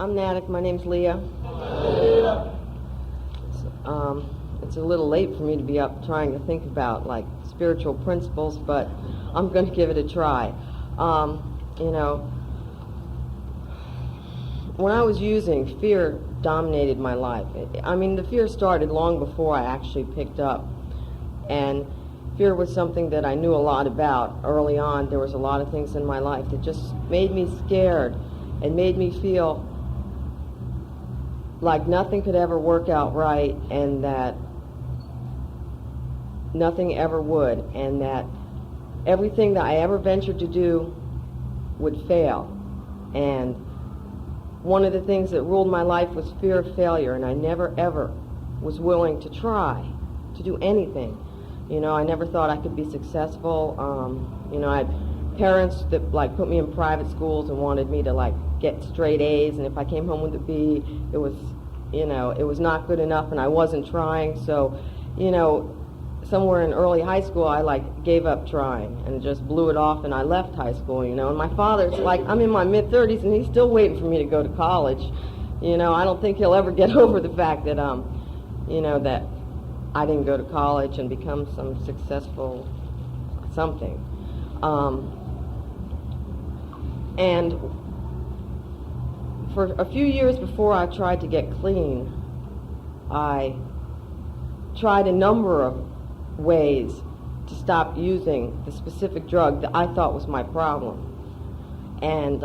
I'm an addict. My name's Leah. It's a little late for me to be up trying to think about like spiritual principles, but I'm going to give it a try. When I was using, fear dominated my life. The fear started long before I actually picked up, and fear was something that I knew a lot about early on. There was a lot of things in my life that just made me scared and made me feel like nothing could ever work out right, and that nothing ever would, and that everything that I ever ventured to do would fail. And one of the things that ruled my life was fear of failure, and I never ever was willing to try to do anything. I never thought I could be successful. I had parents that put me in private schools and wanted me to get straight A's, and if I came home with a B, it was not good enough, and I wasn't trying. So, somewhere in early high school, I gave up trying and just blew it off, and I left high school. And my father's I'm in my mid-30s, and he's still waiting for me to go to college. I don't think he'll ever get over the fact that that I didn't go to college and become some successful something. And for a few years before I tried to get clean, I tried a number of ways to stop using the specific drug that I thought was my problem. And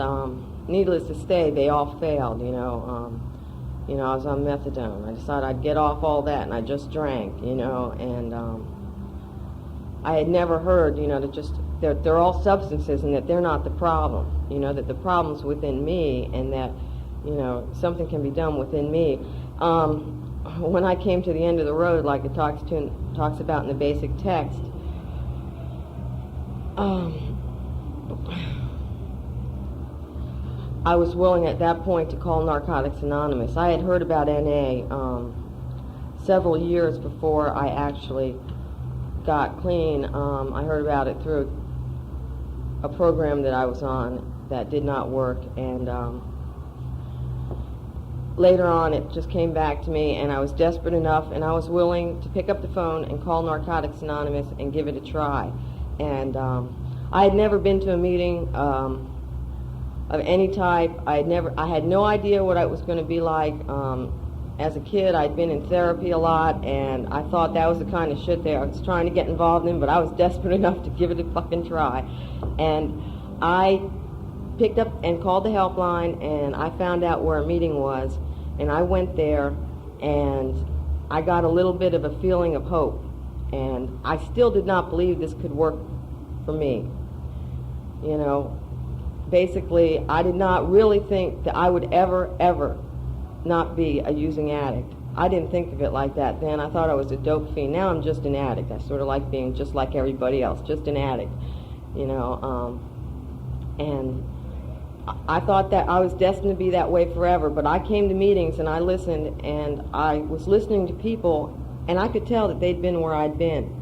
needless to say, they all failed. I was on methadone. I decided I'd get off all that, and I just drank, and I had never heard, that they're all substances and that they're not the problem, that the problem's within me, and that, something can be done within me. When I came to the end of the road, like it talks about in the basic text, I was willing at that point to call Narcotics Anonymous. I had heard about NA several years before I actually got clean. I heard about it through a program that I was on that did not work, and later on it just came back to me, and I was desperate enough, and I was willing to pick up the phone and call Narcotics Anonymous and give it a try. And I had never been to a meeting of any type. I had no idea what it was going to be like. As a kid, I'd been in therapy a lot, and I thought that was the kind of shit that I was trying to get involved in, but I was desperate enough to give it a fucking try. And I picked up and called the helpline, and I found out where a meeting was, and I went there, and I got a little bit of a feeling of hope, and I still did not believe this could work for me. Basically, I did not really think that I would ever not be a using addict. I didn't think of it like that then. I thought I was a dope fiend. Now I'm just an addict. I sort of like being just like everybody else, just an addict, and I thought that I was destined to be that way forever, but I came to meetings and I listened, and I was listening to people, and I could tell that they'd been where I'd been,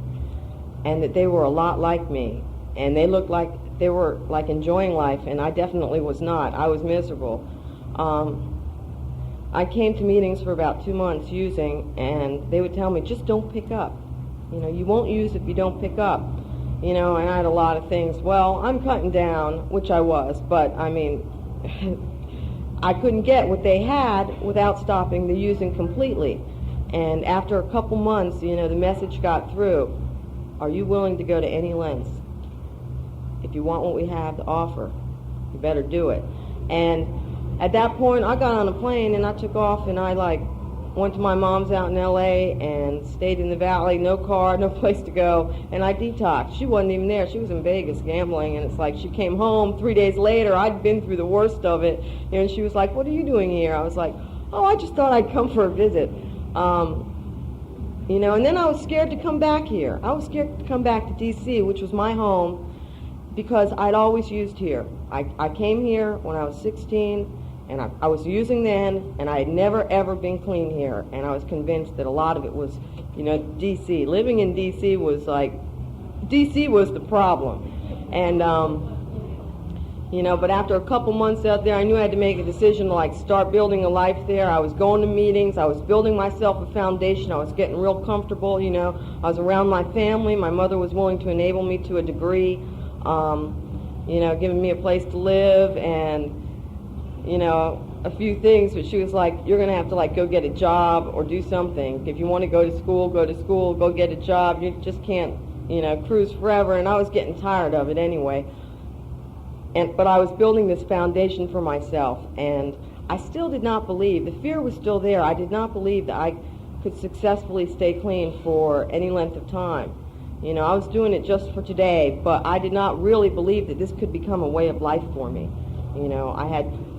and that they were a lot like me, and they looked like they were enjoying life, and I definitely was not. I was miserable. I came to meetings for about 2 months using, and they would tell me, just don't pick up. You won't use if you don't pick up. And I had a lot of things. Well, I'm cutting down, which I was, but I couldn't get what they had without stopping the using completely. And after a couple months, the message got through. Are you willing to go to any lengths? If you want what we have to offer, you better do it. And at that point, I got on a plane and I took off, and I went to my mom's out in L.A. and stayed in the valley, no car, no place to go, and I detoxed. She wasn't even there. She was in Vegas gambling, and it's like she came home 3 days later. I'd been through the worst of it, and she was like, what are you doing here? I was like, oh, I just thought I'd come for a visit. And then I was scared to come back here. I was scared to come back to D.C., which was my home, because I'd always used here. I came here when I was 16, and I was using then, and I had never ever been clean here, and I was convinced that a lot of it was, D.C. Living in D.C. was D.C. was the problem, and But after a couple months out there, I knew I had to make a decision to like start building a life there. I was going to meetings. I was building myself a foundation. I was getting real comfortable. I was around my family. My mother was willing to enable me to a degree, giving me a place to live and, a few things. But she was like, you're going to have to like go get a job or do something. If you want to go to school, go get a job. You just can't, cruise forever. And I was getting tired of it anyway. But I was building this foundation for myself, and I still did not believe, the fear was still there, I did not believe that I could successfully stay clean for any length of time. I was doing it just for today, but I did not really believe that this could become a way of life for me.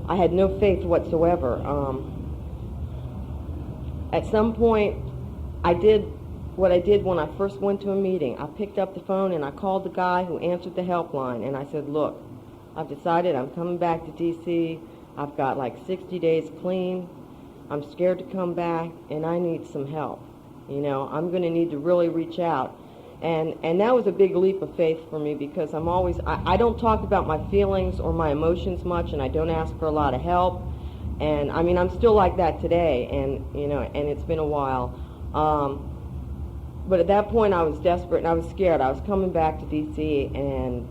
I had no faith whatsoever. At some point, I did what I did when I first went to a meeting. I picked up the phone and I called the guy who answered the helpline, and I said, look, I've decided I'm coming back to D.C. I've got like 60 days clean. I'm scared to come back, and I need some help. I'm going to need to really reach out. And that was a big leap of faith for me, because I don't talk about my feelings or my emotions much, and I don't ask for a lot of help. And I mean, I'm still like that today, and and it's been a while. But at that point, I was desperate and I was scared. I was coming back to D.C. and,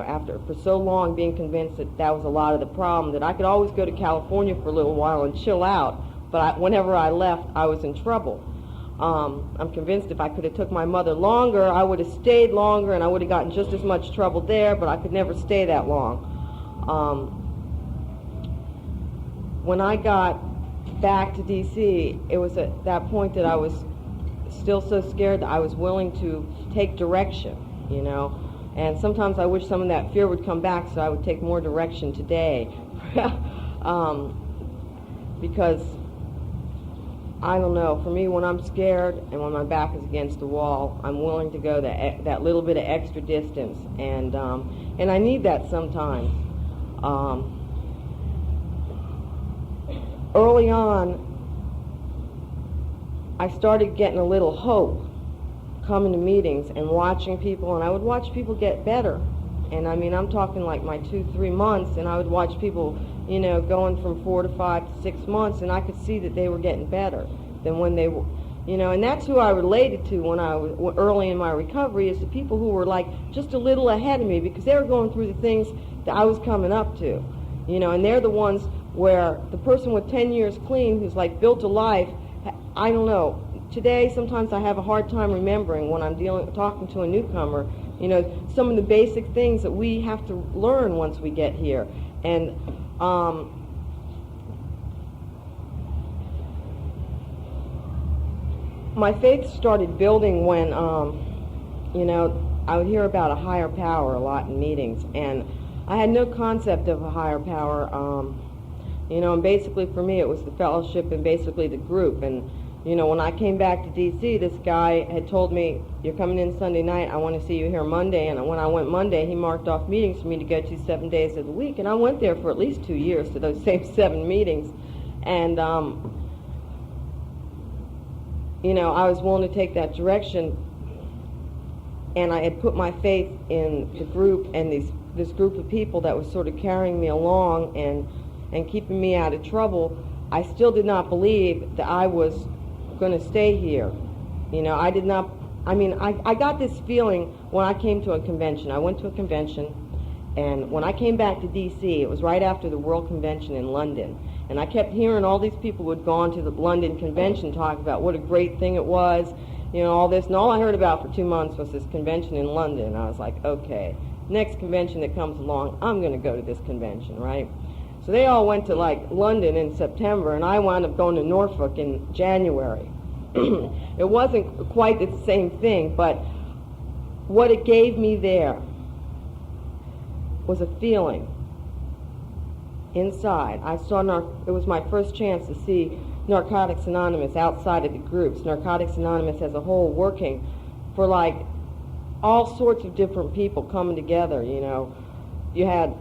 after for so long being convinced that was a lot of the problem, that I could always go to California for a little while and chill out. But whenever I left, I was in trouble. I'm convinced if I could have took my mother longer, I would have stayed longer and I would have gotten just as much trouble there, but I could never stay that long. When I got back to D.C., it was at that point that I was still so scared that I was willing to take direction, and sometimes I wish some of that fear would come back so I would take more direction today. Because I don't know, for me, when I'm scared and when my back is against the wall, I'm willing to go that little bit of extra distance, and I need that sometimes. Early on, I started getting a little hope coming to meetings and watching people, and I would watch people get better. And I mean, I'm talking like my 2-3 months, and I would watch people, going from 4 to 5 to 6 months, and I could see that they were getting better than when they were, and that's who I related to when I was early in my recovery, is the people who were like just a little ahead of me, because they were going through the things that I was coming up to, and they're the ones where the person with 10 years clean who's like built a life, I don't know. Today, sometimes I have a hard time remembering when I'm talking to a newcomer, some of the basic things that we have to learn once we get here. And my faith started building when, I would hear about a higher power a lot in meetings, and I had no concept of a higher power. And basically for me it was the fellowship and basically the group. And when I came back to D.C., this guy had told me, you're coming in Sunday night, I want to see you here Monday. And when I went Monday, he marked off meetings for me to go to 7 days of the week. And I went there for at least 2 years to those same 7 meetings. And, I was willing to take that direction. And I had put my faith in the group and this group of people that was sort of carrying me along and keeping me out of trouble. I still did not believe that I was going to stay here. I did not, I got this feeling when I came to a convention. I went to a convention, and when I came back to D.C., it was right after the World Convention in London. And I kept hearing all these people who had gone to the London Convention talk about what a great thing it was, all this. And all I heard about for 2 months was this convention in London. And I was like, okay, next convention that comes along, I'm going to go to this convention, right? So they all went to like London in September, and I wound up going to Norfolk in January. It wasn't quite the same thing, but what it gave me there was a feeling inside. It was my first chance to see Narcotics Anonymous outside of the groups, Narcotics Anonymous as a whole, working for like all sorts of different people coming together. You had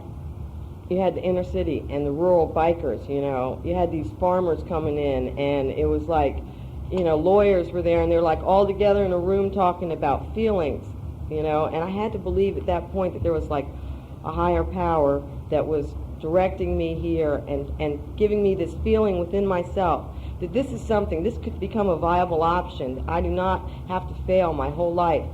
the inner city and the rural bikers, you had these farmers coming in, and it was like, lawyers were there, and they're like all together in a room talking about feelings, and I had to believe at that point that there was like a higher power that was directing me here and giving me this feeling within myself that this is something, this could become a viable option. I do not have to fail my whole life.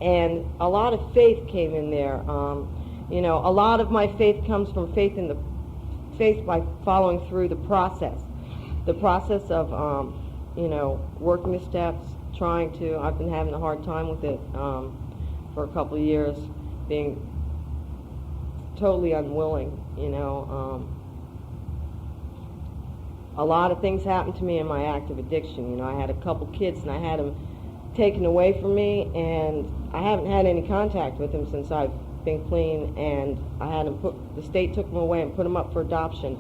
And a lot of faith came in there. A lot of my faith comes from faith by following through the process of, working the steps, I've been having a hard time with it for a couple of years, being totally unwilling, a lot of things happened to me in my active addiction. I had a couple kids and I had them taken away from me, and I haven't had any contact with them since I've been clean, and the state took them away and put them up for adoption.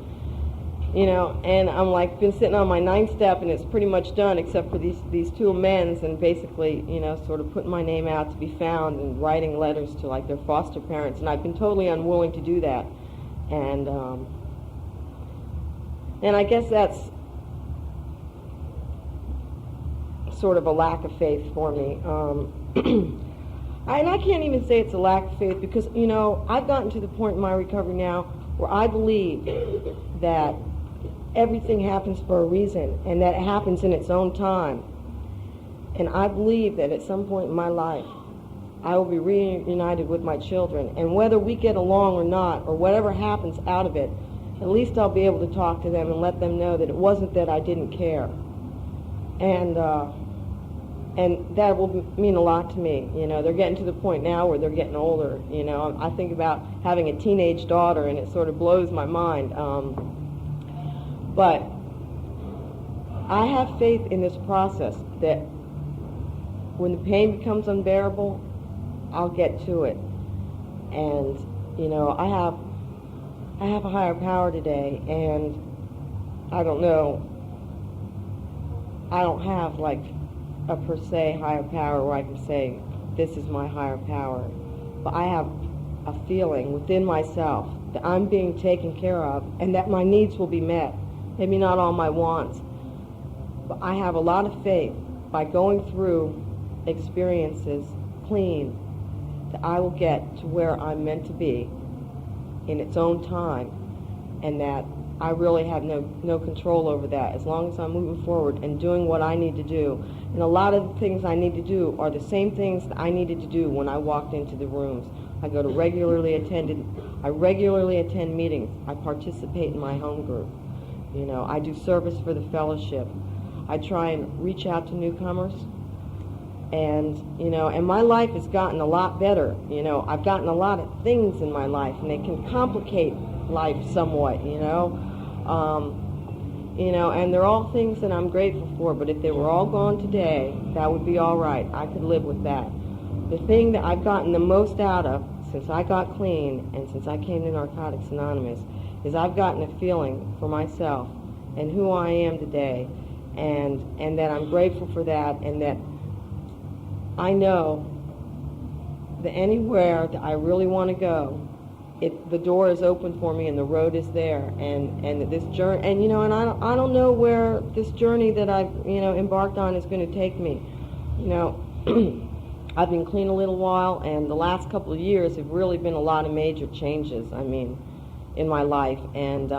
And I'm been sitting on my 9th step, and it's pretty much done except for these 2 amends, and basically, sort of putting my name out to be found and writing letters to their foster parents, and I've been totally unwilling to do that. And I guess that's sort of a lack of faith for me. And I can't even say it's a lack of faith because, I've gotten to the point in my recovery now where I believe that everything happens for a reason and that it happens in its own time. And I believe that at some point in my life, I will be reunited with my children. And whether we get along or not, or whatever happens out of it, at least I'll be able to talk to them and let them know that it wasn't that I didn't care. And that will mean a lot to me. They're getting to the point now where they're getting older. I think about having a teenage daughter, and it sort of blows my mind. But I have faith in this process that when the pain becomes unbearable, I'll get to it. And, I have a higher power today, and I don't know, I don't have a per se higher power where I can say, this is my higher power. But I have a feeling within myself that I'm being taken care of and that my needs will be met. Maybe not all my wants, but I have a lot of faith by going through experiences clean that I will get to where I'm meant to be in its own time, and that I really have no control over that as long as I'm moving forward and doing what I need to do. And a lot of the things I need to do are the same things that I needed to do when I walked into the rooms. I regularly attend meetings. I participate in my home group. I do service for the fellowship. I try and reach out to newcomers. And, and my life has gotten a lot better. I've gotten a lot of things in my life, and they can complicate life somewhat, and they're all things that I'm grateful for, but if they were all gone today, that would be all right. I could live with that. The thing that I've gotten the most out of since I got clean and since I came to Narcotics Anonymous is I've gotten a feeling for myself and who I am today, and that I'm grateful for that, and that I know that anywhere that I really want to go, the door is open for me and the road is there, and this journey, and I don't know where this journey that I've embarked on is going to take me. I've been clean a little while, and the last couple of years have really been a lot of major changes. In my life, and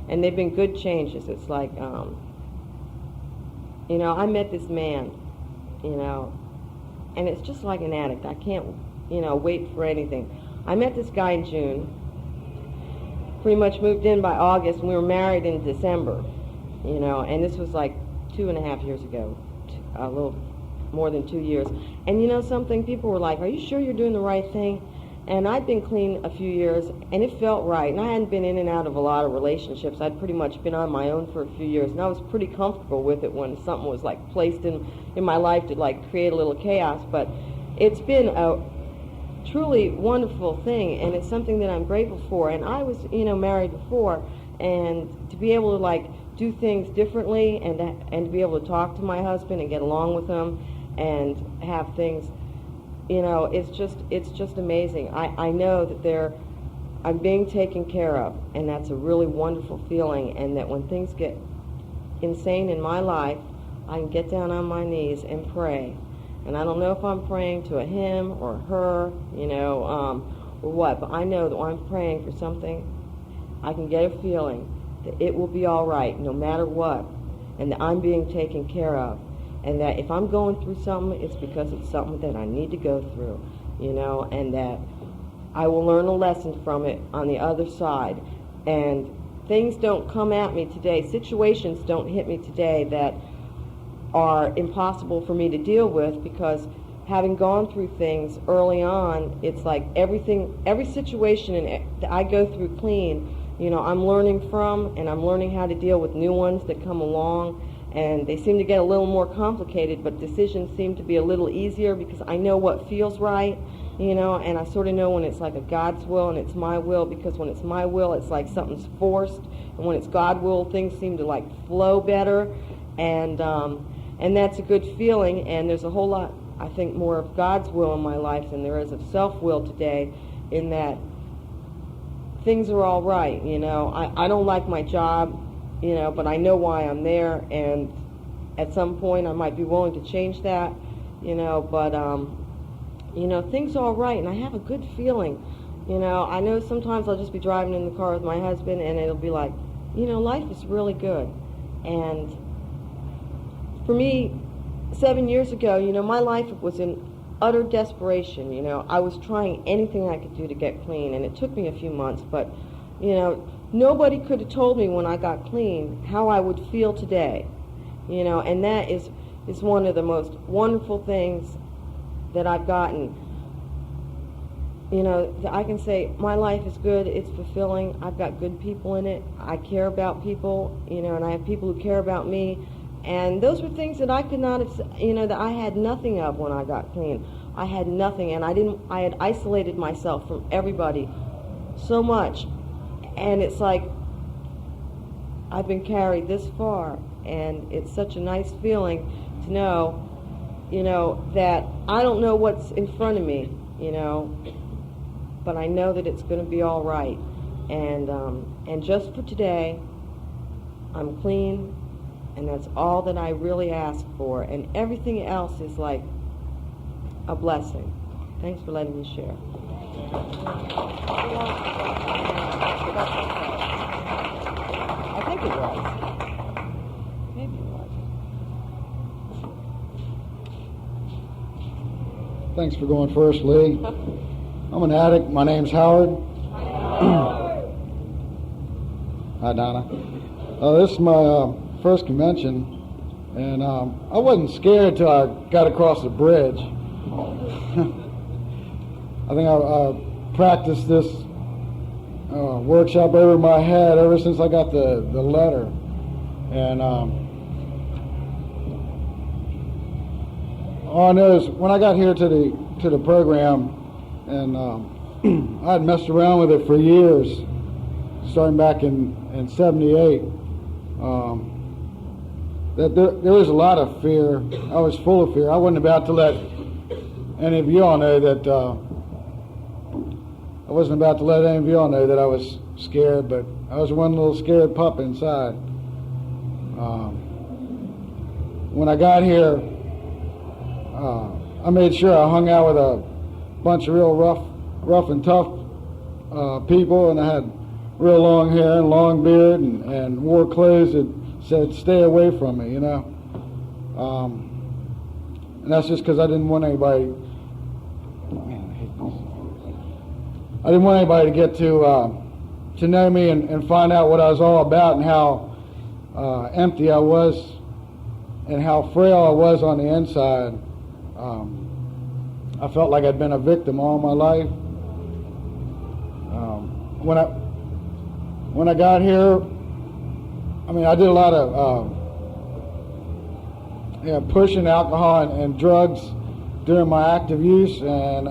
they've been good changes. It's I met this man, and it's just like an addict. I can't, wait for anything. I met this guy in June, pretty much moved in by August, and we were married in December, and this was 2.5 years ago, a little more than 2 years. And something, people were like, are you sure you're doing the right thing? And I'd been clean a few years, and it felt right. And I hadn't been in and out of a lot of relationships. I'd pretty much been on my own for a few years, and I was pretty comfortable with it when something was placed in my life to create a little chaos. But it's been a truly wonderful thing, and it's something that I'm grateful for. And I was, married before, and to be able to do things differently, and to be able to talk to my husband and get along with him, and have things. It's just amazing. I know that I'm being taken care of, and that's a really wonderful feeling, and that when things get insane in my life, I can get down on my knees and pray. And I don't know if I'm praying to a him or her, or what, but I know that when I'm praying for something, I can get a feeling that it will be all right no matter what, and that I'm being taken care of, and that if I'm going through something, it's because it's something that I need to go through, and that I will learn a lesson from it on the other side. And things don't come at me today, situations don't hit me today that are impossible for me to deal with, because having gone through things early on, it's like every situation that I go through clean, I'm learning from, and I'm learning how to deal with new ones that come along, and they seem to get a little more complicated, but decisions seem to be a little easier because I know what feels right, and I sort of know when it's like a God's will and it's my will, because when it's my will, it's like something's forced, and when it's God's will, things seem to like flow better, and that's a good feeling. And there's a whole lot, I think, more of God's will in my life than there is of self-will today, in that things are all right. I don't like my job, but I know why I'm there, and at some point I might be willing to change that, but things are all right, and I have a good feeling. I know sometimes I'll just be driving in the car with my husband, and it'll be like, life is really good. And for me, 7 years ago, my life was in utter desperation. I was trying anything I could do to get clean, and it took me a few months, but nobody could have told me when I got clean how I would feel today. And that is one of the most wonderful things that I've gotten. I can say my life is good, it's fulfilling, I've got good people in it, I care about people, and I have people who care about me. And those were things that I could not have, that I had nothing of when I got clean. I had nothing, and I had isolated myself from everybody so much. And it's like, I've been carried this far, and it's such a nice feeling to know, that I don't know what's in front of me, but I know that it's going to be all right. And just for today, I'm clean, and that's all that I really ask for. And everything else is like a blessing. Thanks for letting me share. I think it was. Maybe it was. Thanks for going first, Lee. I'm an addict. My name's Howard. Hi, Donna. This is my first convention, and I wasn't scared till I got across the bridge. I think I practiced this workshop over my head ever since I got the letter, and all I know is when I got here to the program, and I had messed around with it for years, starting back in '78. That there was a lot of fear. I was full of fear. I wasn't about to let any of you all know that I wasn't about to let any of you all know that I was scared, but I was one little scared pup inside. When I got here, I made sure I hung out with a bunch of real rough and tough people, and I had real long hair and long beard, and wore clothes that said stay away from me, and that's just because I didn't want anybody, I didn't want anybody to get to know me and find out what I was all about, and how empty I was, and how frail I was on the inside. I felt like I'd been a victim all my life. When I got here, I did a lot of pushing alcohol and drugs during my active use, and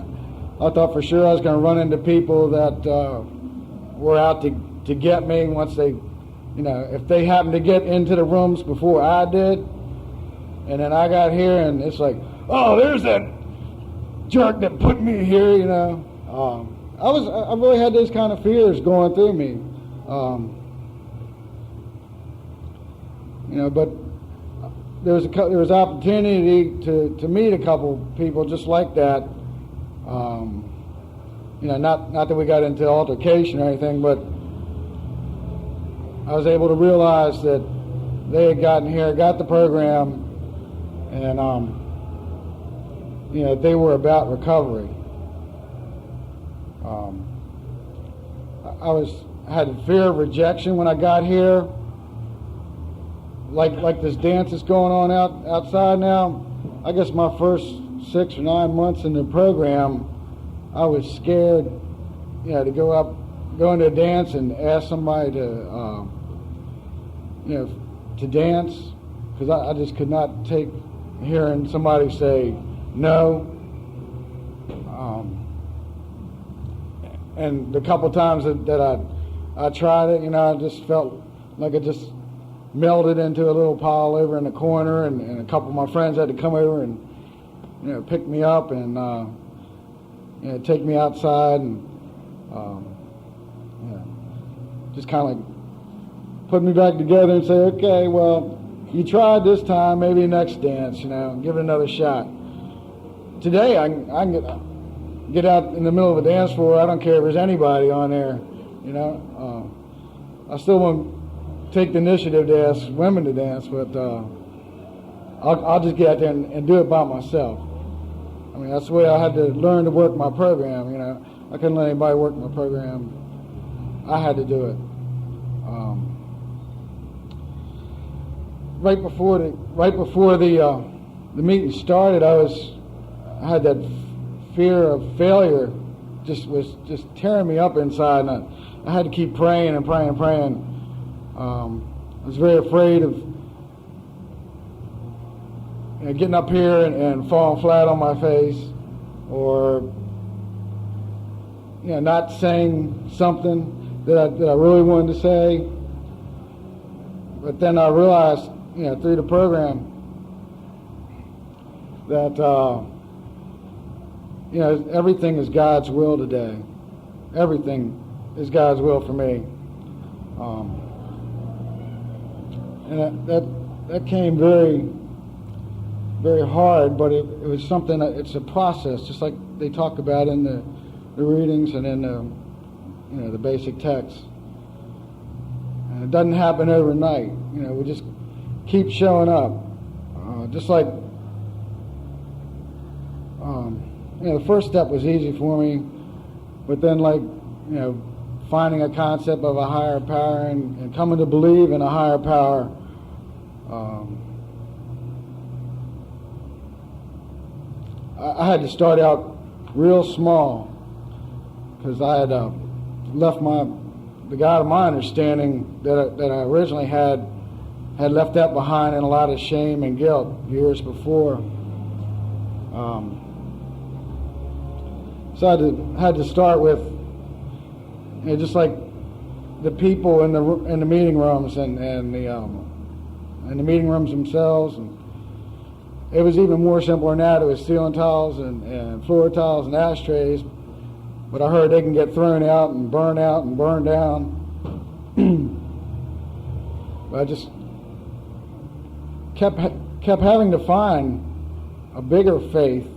I thought for sure I was going to run into people that were out to get me once they, if they happened to get into the rooms before I did. And then I got here, and it's like, oh, there's that jerk that put me here, I really had those kind of fears going through me. But there was opportunity to meet a couple people just like that, not that we got into altercation or anything, but I was able to realize that they had gotten here, got the program, and they were about recovery. I had fear of rejection when I got here. Like this dance that's going on outside now. I guess my first 6 or 9 months in the program, I was scared, to go into a dance and ask somebody to, to dance, because I just could not take hearing somebody say no. And the couple times that I tried it, I just felt like it just melted into a little pile over in the corner, and a couple of my friends had to come over and pick me up and take me outside and just kind of like put me back together and say, okay, well, you tried this time, maybe next dance, give it another shot. Today I can get out in the middle of a dance floor. I don't care if there's anybody on there, I still won't take the initiative to ask women to dance, but I'll just get out there and do it by myself. I mean, that's the way I had to learn to work my program. I couldn't let anybody work my program. I had to do it. Right before the meeting started, I had that fear of failure was tearing me up inside, and I had to keep praying and praying and praying. I was very afraid of getting up here and falling flat on my face, or not saying something that I really wanted to say. But then I realized, through the program, that everything is God's will today. Everything is God's will for me. And that came very, very hard, but it was something it's a process, just like they talk about in the readings and in the basic text. And it doesn't happen overnight. We just keep showing up. Just like the first step was easy for me, but then finding a concept of a higher power and coming to believe in a higher power. I had to start out real small, because I had left the God of my understanding that I originally had left that behind in a lot of shame and guilt years before. So I had to start with just like the people in the meeting rooms and the meeting rooms themselves. And it was even more simple than that. It was ceiling tiles and floor tiles and ashtrays. But I heard they can get thrown out and burned down. But I just kept having to find a bigger faith,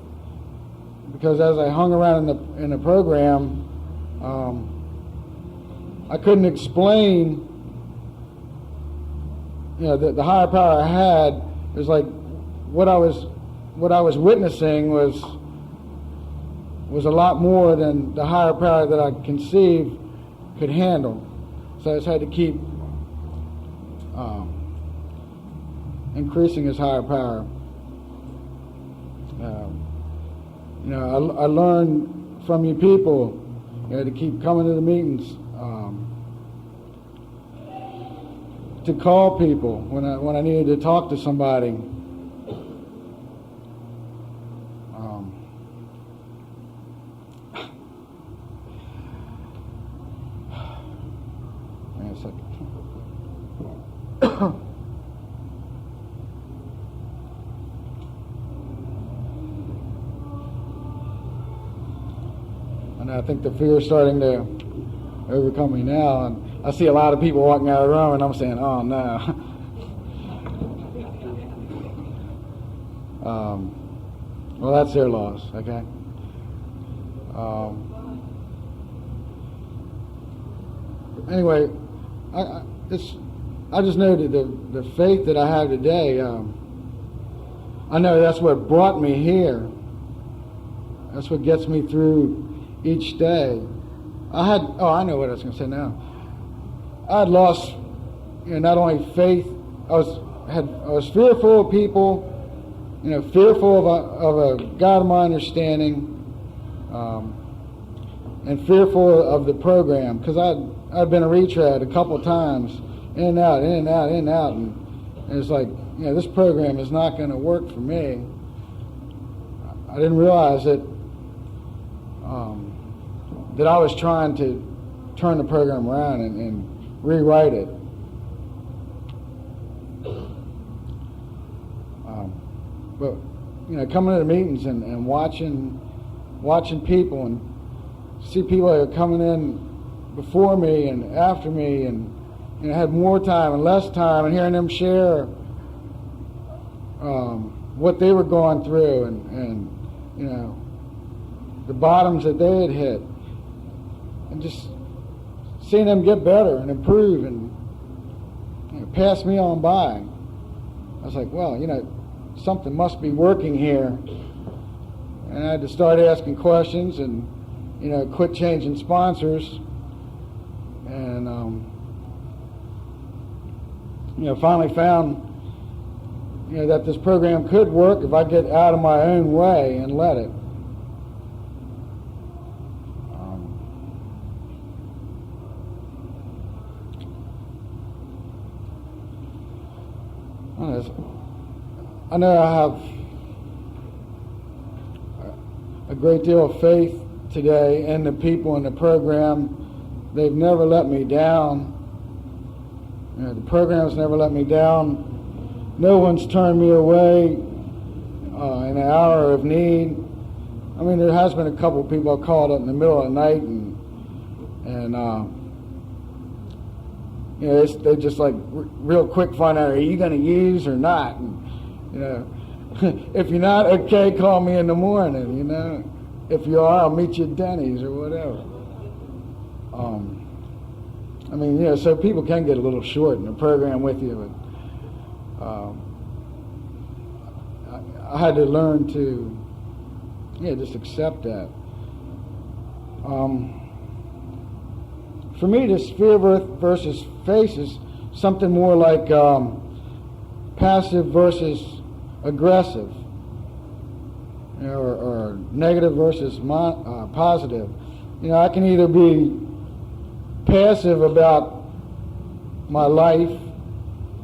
because as I hung around in the program, I couldn't explain. The higher power I had. It was like what I was witnessing was a lot more than the higher power that I conceived could handle. So I just had to keep increasing his higher power. I learned from you people to keep coming to the meetings, to call people when I needed to talk to somebody. Wait a second. And I think the fear is starting to overcome me now, and I see a lot of people walking out of the room, and I'm saying, oh no. Well, that's their loss, okay? anyway, I just know that the faith that I have today, I know that's what brought me here. That's what gets me through each day. I know what I was going to say now. I had lost, not only faith. I was fearful of people, fearful of a God of my understanding, and fearful of the program, because I'd been a retread a couple of times, in and out, and it's like, this program is not going to work for me. I didn't realize that I was trying to turn the program around and rewrite it. But coming to the meetings and watching people and see people that are coming in before me and after me and had more time and less time, and hearing them share what they were going through and the bottoms that they had hit, and just seeing them get better and improve and pass me on by. I was like, well, something must be working here. And I had to start asking questions and, quit changing sponsors. And, finally found, that this program could work if I get out of my own way and let it. I know I have a great deal of faith today in the people in the program. They've never let me down. The program's never let me down. No one's turned me away in an hour of need. I mean, there has been a couple of people I called up in the middle of the night and they just like real quick find out, are you going to use or not? And, if you're not, okay, call me in the morning, If you are, I'll meet you at Denny's or whatever. So people can get a little short in the program with you, but I had to learn to, just accept that. For me, this fear versus faith is something more like passive versus aggressive, or negative versus positive. I can either be passive about my life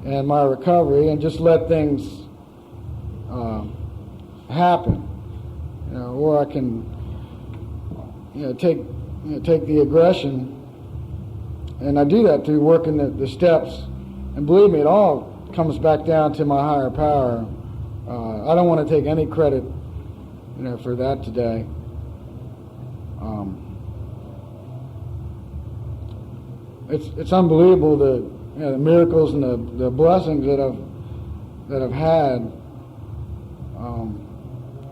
and my recovery and just let things happen, or I can take the aggression, and I do that through working the steps. And believe me, it all comes back down to my higher power. I don't want to take any credit, for that today. It's unbelievable the miracles and the blessings that I've had.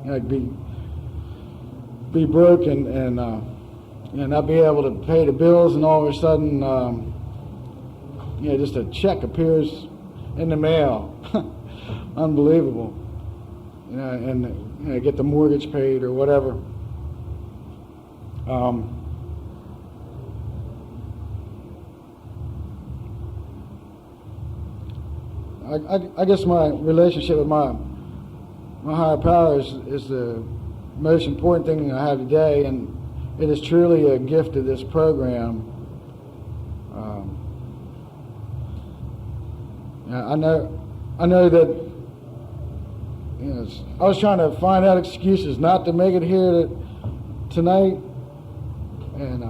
Like be broken and not be able to pay the bills, and all of a sudden, just a check appears in the mail. Unbelievable. And get the mortgage paid or whatever. I guess my relationship with my higher power is the most important thing I have today, and it is truly a gift of this program. I know that I was trying to find out excuses not to make it here tonight, and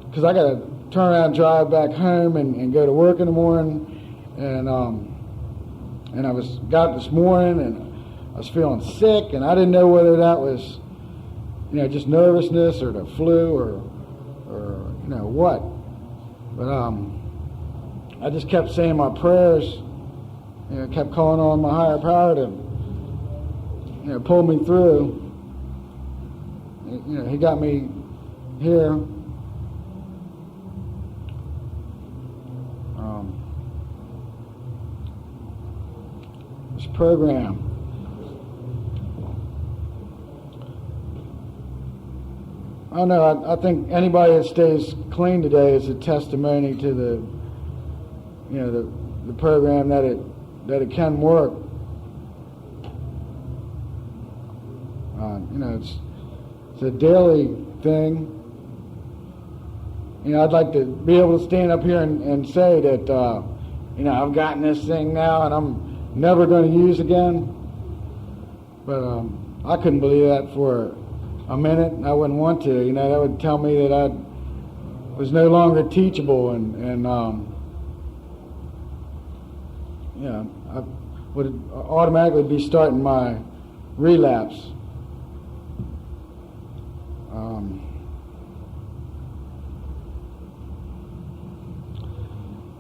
because I got to turn around and drive back home and go to work in the morning, and I got this morning and I was feeling sick, and I didn't know whether that was just nervousness or the flu or what, but I just kept saying my prayers, kept calling on my higher power to pull me through. He got me here. this program. I don't know. I think anybody that stays clean today is a testimony to the program that it can work. It's a daily thing. I'd like to be able to stand up here and say that I've gotten this thing now and I'm never going to use again. But I couldn't believe that for a minute. I wouldn't want to. That would tell me that I was no longer teachable, and I would automatically be starting my relapse.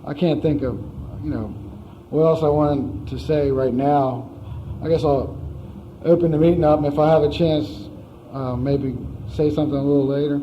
I can't think of what else I wanted to say right now. I guess I'll open the meeting up, and if I have a chance, maybe say something a little later.